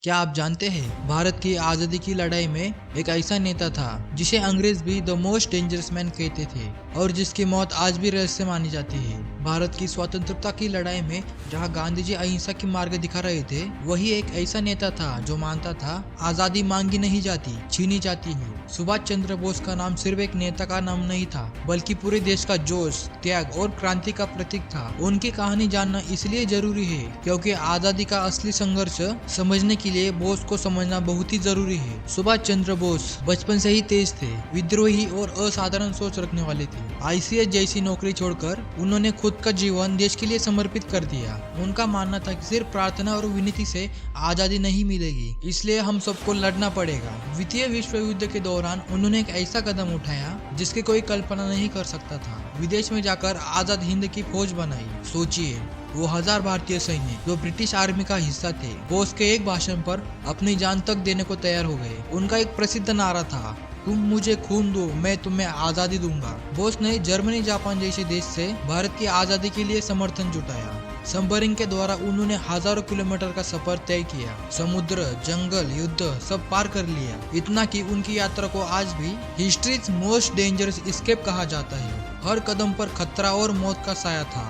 क्या आप जानते हैं भारत की आजादी की लड़ाई में एक ऐसा नेता था जिसे अंग्रेज भी द मोस्ट डेंजरस मैन कहते थे और जिसकी मौत आज भी रहस्य मानी जाती है। भारत की स्वतंत्रता की लड़ाई में जहां गांधी जी अहिंसा की मार्ग दिखा रहे थे, वही एक ऐसा नेता था जो मानता था आजादी मांगी नहीं जाती, छीनी जाती है। सुभाष चंद्र बोस का नाम सिर्फ एक नेता का नाम नहीं था, बल्कि पूरे देश का जोश, त्याग और क्रांति का प्रतीक था। उनकी कहानी जानना इसलिए जरूरी है क्योंकि आजादी का असली संघर्ष समझने के लिए बोस को समझना बहुत ही जरूरी है। सुभाष चंद्र बोस बचपन से ही तेज थे, विद्रोही और असाधारण सोच रखने वाले थे। आईसीएस जैसी नौकरी छोड़कर उन्होंने खुद का जीवन देश के लिए समर्पित कर दिया। उनका मानना था कि सिर्फ प्रार्थना और विनती से आजादी नहीं मिलेगी, इसलिए हम सबको लड़ना पड़ेगा। द्वितीय विश्व युद्ध के दौरान उन्होंने एक ऐसा कदम उठाया जिसकी कोई कल्पना नहीं कर सकता था। विदेश में जाकर आजाद हिंद की फौज बनाई। सोचिए, वो 1000 भारतीय सैन्य जो ब्रिटिश आर्मी का हिस्सा थे, बोस के एक भाषण पर अपनी जान तक देने को तैयार हो गए। उनका एक प्रसिद्ध नारा था, तुम मुझे खून दो, मैं तुम्हें आजादी दूंगा। बोस ने जर्मनी, जापान जैसे देश से भारत की आजादी के लिए समर्थन जुटाया। सबमरीन के द्वारा उन्होंने हजारों किलोमीटर का सफर तय किया, समुद्र, जंगल, युद्ध सब पार कर लिया। इतना कि उनकी यात्रा को आज भी हिस्ट्रीज मोस्ट डेंजरस एस्केप कहा जाता है। हर कदम पर खतरा और मौत का साया था,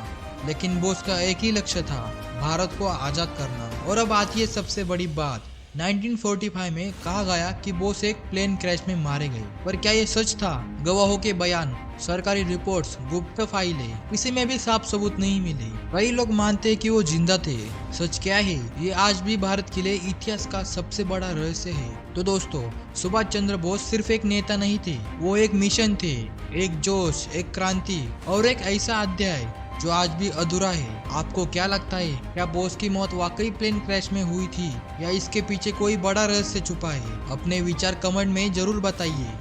लेकिन बोस का एक ही लक्ष्य था, भारत को आजाद करना। और अब आती है सबसे बड़ी बात। 1945 में कहा गया कि बोस एक प्लेन क्रैश में मारे गए, पर क्या ये सच था? गवाहों के बयान, सरकारी रिपोर्ट्स, गुप्त फाइलें, किसी में भी साफ सबूत नहीं मिले। कई लोग मानते हैं कि वो जिंदा थे। सच क्या है, ये आज भी भारत के लिए इतिहास का सबसे बड़ा रहस्य है। तो दोस्तों, सुभाष चंद्र बोस सिर्फ एक नेता नहीं थे, वो एक मिशन थे, एक जोश, एक क्रांति और एक ऐसा अध्याय जो आज भी अधूरा है। आपको क्या लगता है, क्या बोस की मौत वाकई प्लेन क्रैश में हुई थी या इसके पीछे कोई बड़ा रहस्य छुपा है? अपने विचार कमेंट में जरूर बताइए।